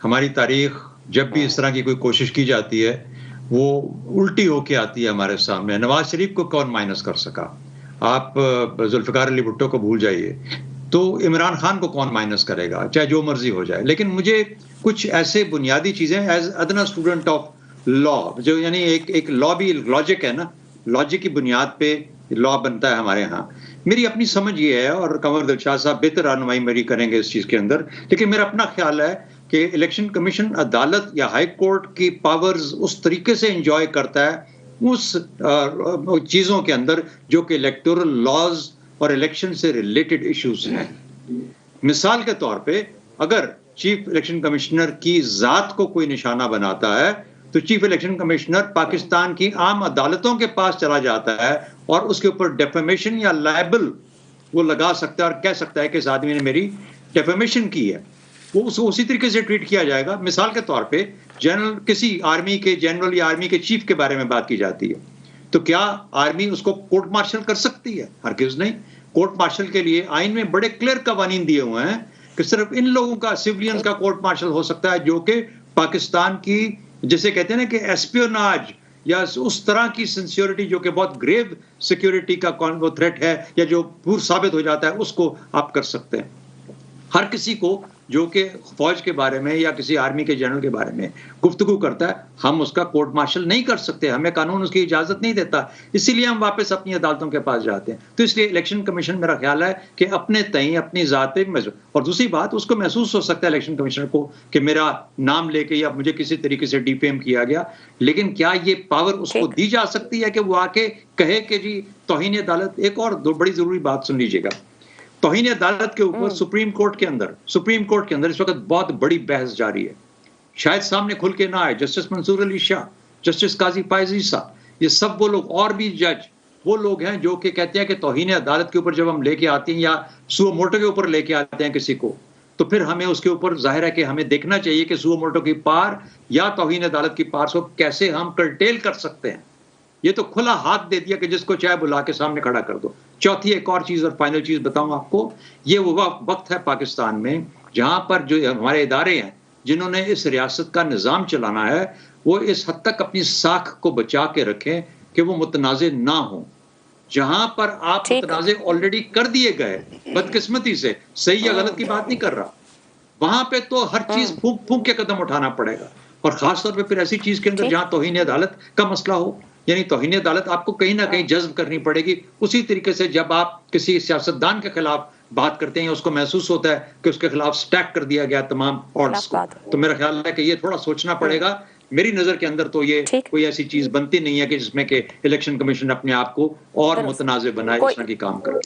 हमारी तारीख जब भी इस तरह की कोई कोशिश की जाती है, वो उल्टी होके आती है हमारे सामने। नवाज़ शरीफ को कौन माइनस कर सका? आप ज़ुल्फ़िकार अली भुट्टो को भूल जाइए, तो इमरान खान को कौन माइनस करेगा, चाहे जो मर्ज़ी हो जाए। लेकिन मुझे कुछ ऐसे बुनियादी चीज़ें एज़ अदना स्टूडेंट ऑफ लॉ, जो यानी एक लॉ भी लॉजिक है ना, लॉजिक की बुनियाद पे लॉ बनता है हमारे यहाँ। मेरी अपनी समझ ये है, और कंवर दिलशाद साहब बेहतर रहनुमाई मेरी करेंगे इस चीज़ के अंदर, लेकिन मेरा अपना ख़्याल है कि इलेक्शन कमीशन अदालत या हाई कोर्ट की पावर्स उस तरीके से एंजॉय करता है उस चीज़ों के अंदर जो कि इलेक्टोरल लॉज और इलेक्शन से रिलेटेड इश्यूज हैं। मिसाल के तौर पे अगर चीफ इलेक्शन कमिश्नर की ज़ात को कोई निशाना बनाता है, तो चीफ इलेक्शन कमिश्नर पाकिस्तान की आम अदालतों के पास चला जाता है और उसके ऊपर डेफेमेशन या लायबल वो लगा सकता है और कह सकता है कि इस आदमी ने मेरी डेफेमेशन की है। वो उसी तरीके से ट्रीट किया जाएगा। मिसाल के तौर पे जनरल किसी आर्मी के जनरल या आर्मी के चीफ के बारे में बात की जाती है, तो क्या आर्मी उसको कोर्ट मार्शल कर सकती है? हरगिज़ नहीं। कोर्ट मार्शल के लिए आइन में बड़े क्लियर कवानीन दिए हुए हैं कि सिर्फ इन लोगों का, सिविलियंस का कोर्ट मार्शल हो सकता है जो कि पाकिस्तान की, जिसे कहते हैं ना कि एस्पियोनाज या उस तरह की सिंसियरिटी जो कि बहुत ग्रेव सिक्योरिटी का वो थ्रेट है या जो पूर्व साबित हो जाता है, उसको आप कर सकते हैं। हर किसी को जो कि फौज के बारे में या किसी आर्मी के जनरल के बारे में गुफ्तगू करता है, हम उसका कोर्ट मार्शल नहीं कर सकते, हमें कानून उसकी इजाजत नहीं देता, इसीलिए हम वापस अपनी अदालतों के पास जाते हैं। तो इसलिए इलेक्शन कमीशन, मेरा ख्याल है कि अपने तय अपनी ज़ात पे और दूसरी बात, उसको महसूस हो सकता है इलेक्शन कमिश्नर को कि मेरा नाम लेके या मुझे किसी तरीके से डिफेम किया गया, लेकिन क्या ये पावर उसको दी जा सकती है कि वो आके कहे कि जी तौहीन अदालत? एक और बड़ी जरूरी बात सुन लीजिएगा, तौहीन अदालत के ऊपर सुप्रीम कोर्ट के अंदर इस वक्त बहुत बड़ी बहस जारी है। शायद सामने खुल के ना आए। जस्टिस मंसूर अली शाह, जस्टिस काजी फायज ईसा, ये सब वो लोग और भी जज वो लोग हैं जो कि कहते हैं कि तौहीन अदालत के ऊपर जब हम लेके आते हैं या सुओ मोटो के ऊपर लेके आते हैं किसी को, तो फिर हमें उसके ऊपर जाहिर है कि हमें देखना चाहिए कि सुओ मोटो की पार या तौहीन अदालत की पार को कैसे हम कर्टेल कर सकते हैं। ये तो खुला हाथ दे दिया कि जिसको चाहे बुला के सामने खड़ा कर दो। चौथी एक और चीज और फाइनल चीज बताऊं आपको, ये वो वक्त है पाकिस्तान में जहां पर जो हमारे इदारे हैं जिन्होंने इस रियासत का निजाम चलाना है, वो इस हद तक अपनी साख को बचा के रखें कि वो मुतनाज़े ना हो। जहां पर आप मुतनाज़े ऑलरेडी कर दिए गए, बदकिस्मती से, सही या गलत की बात नहीं कर रहा, वहां पे तो हर चीज फूंक फूंक के कदम उठाना पड़ेगा, और खासतौर पर फिर ऐसी चीज के अंदर जहां तौहीन अदालत का मसला हो, यानी तौहीन अदालत आपको कहीं ना कहीं जज्ब करनी पड़ेगी। उसी तरीके से जब आप किसी सियासतदान के खिलाफ बात करते हैं, उसको महसूस होता है कि उसके खिलाफ स्टैक कर दिया गया तमाम ऑर्ड्स को, तो मेरा ख्याल है कि ये थोड़ा सोचना पड़ेगा। मेरी नजर के अंदर तो ये कोई ऐसी चीज बनती नहीं है कि जिसमें कि इलेक्शन कमीशन अपने आप को और मुतनाज़े बनाए, इस तरह की काम करे।